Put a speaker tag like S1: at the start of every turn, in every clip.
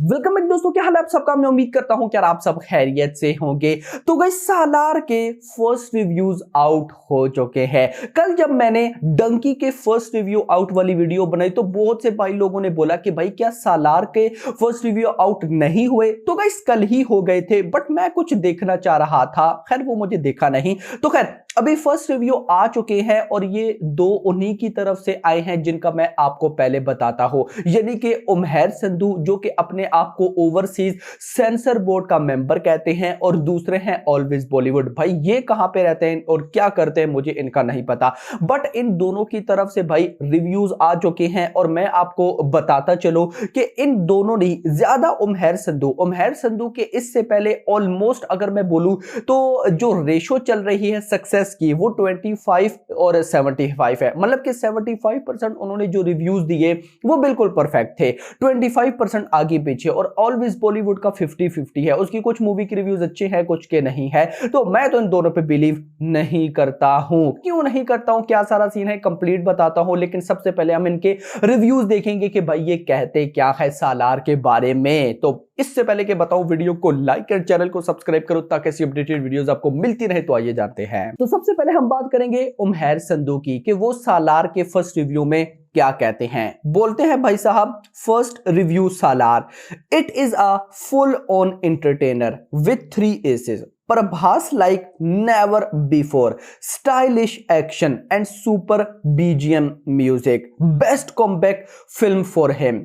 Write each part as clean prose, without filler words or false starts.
S1: Welcome back दोस्तों, क्या हाल है आप सबका। मैं उम्मीद करता हूं कि आप सब खैरियत से होंगे। तो गाइस, सालार के फर्स्ट रिव्यूज आउट हो चुके हैं। कल जब मैंने डंकी के फर्स्ट रिव्यू आउट वाली वीडियो बनाई तो बहुत से भाई लोगों ने बोला कि भाई क्या सालार के फर्स्ट रिव्यू आउट नहीं हुए। तो गाइस कल ही हो गए थे, बट मैं कुछ देखना चाह रहा था, खैर वो मुझे देखा नहीं। तो खैर अभी फर्स्ट रिव्यू आ चुके हैं और ये दो उन्हीं की तरफ से आए हैं जिनका मैं आपको पहले बताता हूं, यानी कि उमैर संधू जो कि अपने आप को ओवरसीज सेंसर बोर्ड का मेंबर कहते हैं और दूसरे हैं ऑलवेज बॉलीवुड। भाई ये कहां पे रहते हैं और क्या करते हैं मुझे इनका नहीं पता, बट इन दोनों की तरफ से भाई रिव्यूज आ चुके हैं और मैं आपको बताता चलो कि इन दोनों ने ज्यादा उमैर संधू के इससे पहले ऑलमोस्ट अगर मैं बोलूं तो जो रेशो चल रही है सक्सेस की वो 25 और 75 है। मतलब कि 75% उन्होंने जो रिव्यूज दिए वो बिल्कुल परफेक्ट थे, 25% आगे पीछे, और ऑलवेज बॉलीवुड का 50-50 है। उसकी कुछ मूवी की रिव्यूज अच्छे हैं, कुछ के नहीं है। तो मैं तो इन दोनों पे बिलीव नहीं करता हूं। क्यों नहीं करता हूं, क्या सारा सीन है कंप्लीट बताता हूं, लेकिन सबसे पहले हम इनके रिव्यूज देखेंगे कि भाई ये कहते क्या है सालार के बारे में। तो इससे पहले कि बताऊं, वीडियो को लाइक और चैनल को सब्सक्राइब करो ताकि ऐसी अपडेटेड वीडियोस आपको मिलती रहे। तो आइए जानते हैं। तो सबसे पहले हम बात करेंगे उमैर संधू की कि वो सालार के फर्स्ट रिव्यू में क्या कहते हैं। बोलते हैं भाई साहब, first review Salaar, it is a full on entertainer with 3 aces, Prabhas like never before, stylish action and super BGM music, best comeback film for him.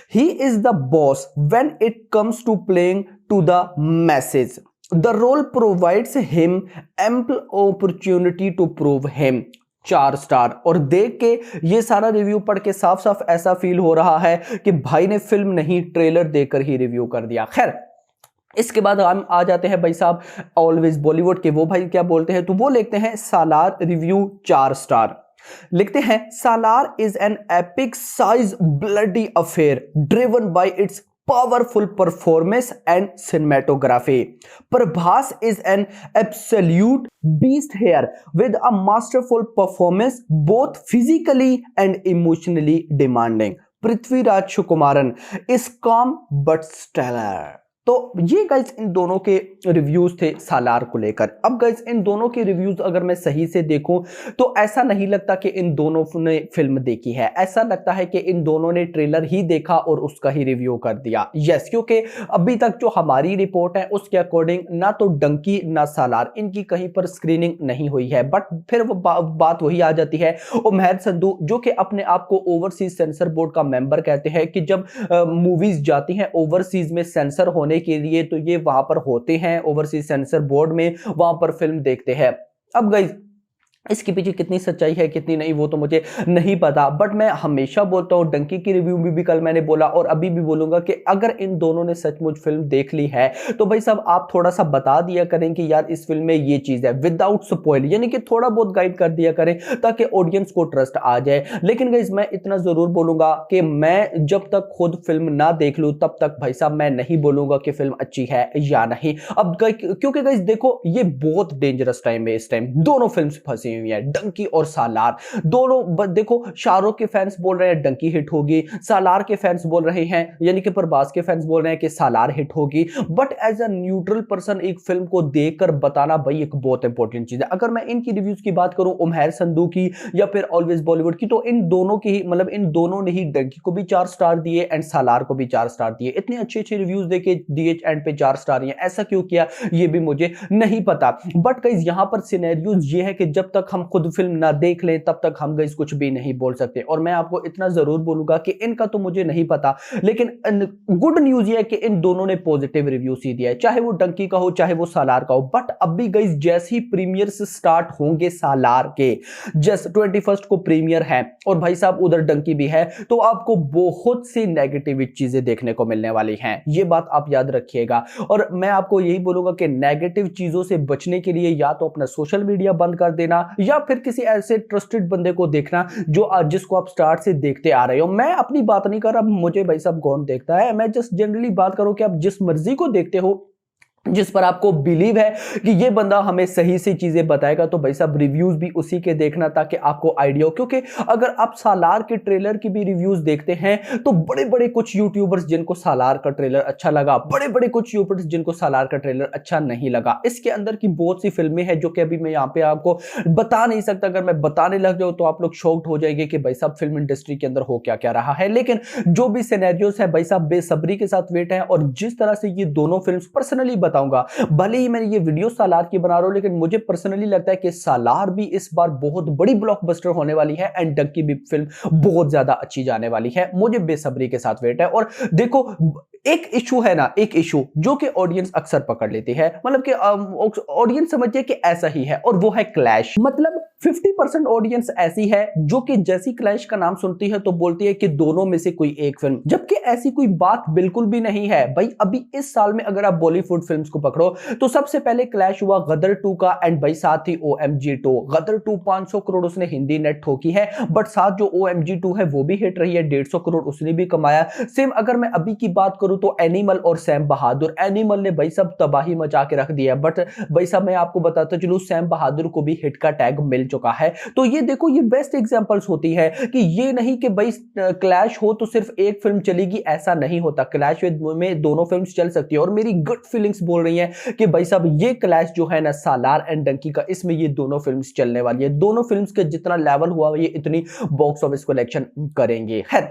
S1: He is the boss when it comes to playing to the masses. The role provides him ample opportunity to prove him. 4 star. और देख के ये सारा review पढ़ के साफ साफ ऐसा फील हो रहा है कि भाई ने फिल्म नहीं ट्रेलर देखकर ही रिव्यू कर दिया। खैर इसके बाद हम आ जाते हैं भाई साहब ऑलवेज बॉलीवुड के। वो भाई क्या बोलते हैं, तो वो लिखते हैं सालार रिव्यू 4 स्टार। लिखते हैं Salaar is an epic size bloody affair driven by its powerful performance and cinematography. Prabhas is an absolute beast here with a masterful performance both physically and emotionally demanding. Prithviraj Sukumaran is calm but stellar. तो ये guys in दोनों के reviews थे सालार को लेकर। अब guys in दोनों के रिव्यूज अगर मैं सही से देखूं तो ऐसा नहीं लगता कि इन दोनों ने फिल्म देखी है, ऐसा लगता है कि इन दोनों ने ट्रेलर ही देखा और उसका ही रिव्यू कर दिया। यस, क्योंकि अभी तक जो हमारी रिपोर्ट है उसके अकॉर्डिंग ना तो डंकी ना सालार इनकी कहीं पर स्क्रीनिंग नहीं हुई है। बट फिर वो बात वही आ जाती है, उमैर संधू जो कि अपने आप को ओवरसीज सेंसर बोर्ड का मेंबर कहते हैं कि जब मूवीज जाती हैं ओवरसीज में सेंसर होने के लिए तो ये वहां पर होते हैं ओवरसीज सेंसर बोर्ड में, वहां पर फिल्म देखते हैं। अब गाइस इसके पीछे कितनी सच्चाई है कितनी नहीं वो तो मुझे नहीं पता, बट मैं हमेशा बोलता हूं, डंकी की रिव्यू में भी कल मैंने बोला और अभी भी बोलूंगा कि अगर इन दोनों ने सचमुच फिल्म देख ली है तो भाई साहब आप थोड़ा सा बता दिया करें कि यार इस फिल्म में ये चीज है विदाउट स्पॉइल, यानी कि थोड़ा बहुत गाइड कर दिया करें ताकि ऑडियंस को ट्रस्ट आ जाए। लेकिन गाइस मैं इतना जरूर बोलूंगा कि मैं जब तक खुद फिल्म ना देख लूं तब तक भाई साहब मैं नहीं बोलूंगा कि फिल्म अच्छी है या नहीं। अब क्योंकि गाइस देखो ये बहुत डेंजरस टाइम है, इस टाइम दोनों फिल्म फंसी हुई है, डंकी और सालार दोनों। देखो शाहरुख के फैंस बोल रहे हैं डंकी हिट होगी, सालार के फैंस बोल रहे हैं यानी कि प्रभास के फैंस बोल रहे हैं कि सालार हिट होगी। But as a neutral person एक फिल्म को देखकर बताना भाई एक बहुत इंपॉर्टेंट चीज है। अगर मैं इनकी रिव्यूज की बात करूं उमैर संधू की या फिर ऑलवेज बॉलीवुड की, तो इन दोनों की ही मतलब इन दोनों ने ही डंकी को भी 4 स्टार दिए एंड सालार को भी 4 स्टार दिए। इतने अच्छे अच्छे रिव्यूज देके दिए एंड पे 4 स्टार दिए, ऐसा क्यों किया ये भी मुझे नहीं पता। बट गाइस यहां पर सिनेरियोज ये है कि जब तक हम खुद फिल्म ना देख लें तब तक हम गाइस कुछ भी नहीं बोल सकते। और मैं आपको इतना जरूर बोलूंगा कि इनका तो मुझे नहीं पता, लेकिन गुड न्यूज ये है कि इन दोनों ने पॉजिटिव रिव्यू ही दिया है, चाहे वो डंकी का हो चाहे वो सालार का हो। बट अभी गाइस जैसे ही प्रीमियर से स्टार्ट होंगे सालार के, जस्ट 21 को प्रीमियर है और भाई साहब उधर डंकी भी है, तो आपको बहुत सी नेगेटिव चीजें देखने को मिलने वाली हैं, ये बात आप याद रखिएगा। और मैं आपको यही बोलूंगा कि नेगेटिव चीजों से बचने के लिए या तो अपना सोशल मीडिया बंद कर देना या फिर किसी ऐसे ट्रस्टेड बंदे को देखना जो जिसको आप स्टार्ट से देखते आ रहे हो। मैं अपनी बात नहीं कर रहा मुझे भाई साहब कौन देखता है, मैं जस्ट जनरली बात करूं कि आप जिस मर्जी को देखते हो जिस पर आपको बिलीव है कि ये बंदा हमें सही से चीजें बताएगा, तो भाई साहब रिव्यूज भी उसी के देखना ताकि आपको आइडिया हो। क्योंकि अगर आप सालार के ट्रेलर की भी रिव्यूज देखते हैं तो बड़े बड़े कुछ यूट्यूबर्स जिनको सालार का ट्रेलर अच्छा लगा, बड़े बड़े कुछ यूट्यूबर्स जिनको सालार का ट्रेलर अच्छा नहीं लगा। इसके अंदर की बहुत सी फिल्में हैं जो कि अभी मैं यहाँ पे आपको बता नहीं सकता। अगर मैं बताने लग जाऊँ तो आप लोग शॉक्ड हो जाएंगे कि भाई साहब फिल्म इंडस्ट्री के अंदर हो क्या क्या रहा है। लेकिन जो भी सिनेरियोस है भाई साहब बेसब्री के साथ वेट है, और जिस तरह से ये दोनों फिल्म्स पर्सनली बताऊंगा, भले ही मैं ये वीडियो सालार की बना रहा हूं, लेकिन मुझे पर्सनली लगता है कि सालार भी इस बार बहुत बड़ी ब्लॉकबस्टर होने वाली है एंड डंकी भी फिल्म बहुत ज्यादा अच्छी जाने वाली है। मुझे बेसब्री के साथ वेट है। और देखो एक इशू है ना, एक इशू जो कि ऑडियंस अक्सर पकड़ लेती है, मतलब कि ऑडियंस समझिए कि ऐसा ही है, और वो है क्लैश। मतलब 50% ऑडियंस ऐसी है जो कि जैसी क्लैश का नाम सुनती है तो बोलती है कि दोनों में से कोई एक फिल्म, जबकि ऐसी कोई बात बिल्कुल भी नहीं है भाई। अभी इस साल में अगर आप बॉलीवुड फिल्म्स को पकड़ो तो सबसे पहले क्लैश हुआ गदर 2 का, एंड भाई साथ ही OMG 2। गदर 2 500 करोड़ उसने हिंदी नेट ठोकी है, बट साथ जो OMG 2 है वो भी हिट रही है, 150 करोड़ उसने भी कमाया। सेम अगर मैं अभी की बात करूं तो एनिमल और सैम बहादुर, एनिमल ने भाई सब तबाही मचा के रख दिया, बट भाई साहब मैं आपको बताता चलूं सैम बहादुर को भी हिट का टैग मिल चुका है। तो ये देखो ये बेस्ट एग्जांपल्स होती है कि ये नहीं कि भाई क्लैश हो तो सिर्फ एक फिल्म चलेगी, ऐसा नहीं होता। क्लैश में दोनों फिल्म्स चल सकती है, और मेरी गट फीलिंग्स बोल रही हैं कि भाई साहब ये क्लैश जो है ना सालार एंड डंकी का, इसमें ये दोनों फिल्म्स चलने वाली है। दोनों फिल्म्स के जितना लेवल हुआ ये इतनी बॉक्स ऑफिस कलेक्शन करेंगे। खैर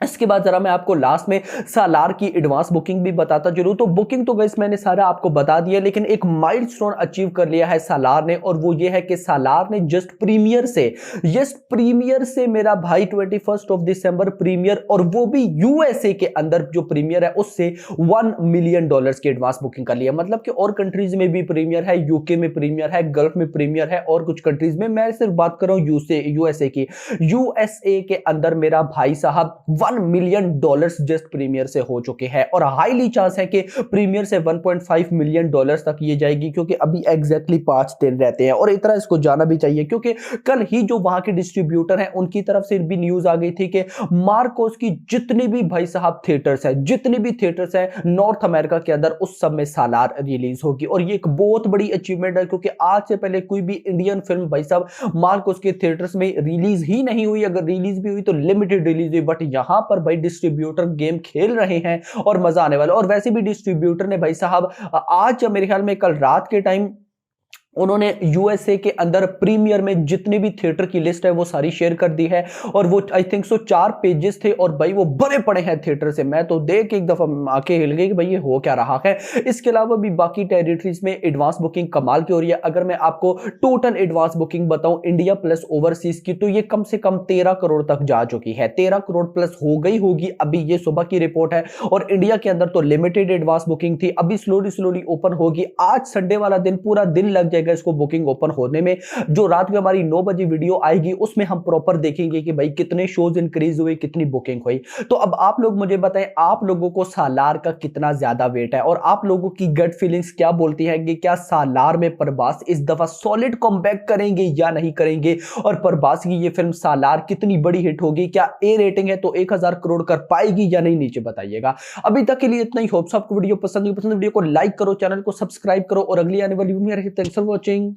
S1: इसके बाद जरा मैं आपको लास्ट में सालार की एडवांस बुकिंग भी बताता चलूं। तो बुकिंग तो गाइस मैंने सारा आपको बता दिया, लेकिन एक माइलस्टोन अचीव कर लिया है सालार ने, और वो ये है कि सालार ने जस्ट प्रीमियर से मेरा भाई 21 दिसंबर प्रीमियर, और वो भी यूएसए के अंदर जो प्रीमियर है उससे $1 मिलियन की एडवांस बुकिंग कर लिया। मतलब कि और कंट्रीज में भी प्रीमियर है, यूके में प्रीमियर है, गल्फ में प्रीमियर है, और कुछ कंट्रीज में। मैं सिर्फ बात कर रहा हूं यूएसए की। यूएसए के अंदर मेरा भाई साहब $1 मिलियन जस्ट प्रीमियर से हो चुके हैं, और हाईली चांस है कि प्रीमियर से $1.5 मिलियन तक ये जाएगी, क्योंकि अभी एग्जैक्टली 5 दिन रहते हैं। और इतना इसको जाना भी चाहिए, क्योंकि कल ही जो वहां के डिस्ट्रीब्यूटर हैं उनकी तरफ से भी न्यूज आ गई थी कि मार्कोस की जितनी भी भाई साहब थिएटर्स हैं नॉर्थ अमेरिका के अंदर, उस सब में सालार रिलीज होगी। और ये एक बहुत बड़ी अचीवमेंट है, क्योंकि आज से पहले कोई भी इंडियन फिल्म भाई साहब मार्कोस के थिएटर्स में रिलीज ही नहीं हुई। अगर रिलीज भी हुई तो लिमिटेड रिलीज हुई, बट यहां पर भाई डिस्ट्रीब्यूटर गेम खेल रहे हैं और मजा आने वाला। और वैसे भी डिस्ट्रीब्यूटर ने भाई साहब आज मेरे ख्याल में कल रात के टाइम उन्होंने यूएसए के अंदर प्रीमियर में जितने भी थिएटर की लिस्ट है वो सारी शेयर कर दी है, और वो आई थिंक सो 4 पेजेस थे, और भाई वो भरे पड़े हैं थिएटर से। मैं तो देख एक दफा आंखें हिल गई कि भाई ये हो क्या रहा है। इसके अलावा भी बाकी टेरिटरीज में एडवांस बुकिंग कमाल की हो रही है। अगर मैं आपको टोटल एडवांस बुकिंग बताऊं इंडिया प्लस ओवरसीज की, तो ये कम से कम 13 करोड़ तक जा चुकी है, 13 करोड़ प्लस हो गई होगी। अभी ये सुबह की रिपोर्ट है, और इंडिया के अंदर तो लिमिटेड एडवांस बुकिंग थी, अभी स्लोली ओपन होगी। आज संडे वाला दिन पूरा दिन लग जाएगा इसको बुकिंग ओपन होने में। जो रात में हमारी 9 बजे वीडियो आएगी उसमें हम प्रॉपर देखेंगे कि भाई कितने शोज इंक्रीज हुए, कितनी बुकिंग हुई। तो अब आप लोग मुझे बताएं, आप लोगों को सालार का कितना ज्यादा वेट है, और आप लोगों की गट फीलिंग्स क्या बोलती है कि क्या सालार में प्रभास इस दफा सॉलिड कमबैक करेंगे या नहीं करेंगे, और प्रभास की ये फिल्म सालार कितनी बड़ी हिट होगी, क्या ए रेटिंग है तो 1000 करोड़ कर पाएगी या नहीं, नीचे बताइएगा। अभी तक के लिए इतना ही। होप्स आपको वीडियो पसंद वीडियो को लाइक करो, चैनल को सब्सक्राइब करो, और अगली आने वाली वीडियो में थैंक्स फॉर वॉचिंग।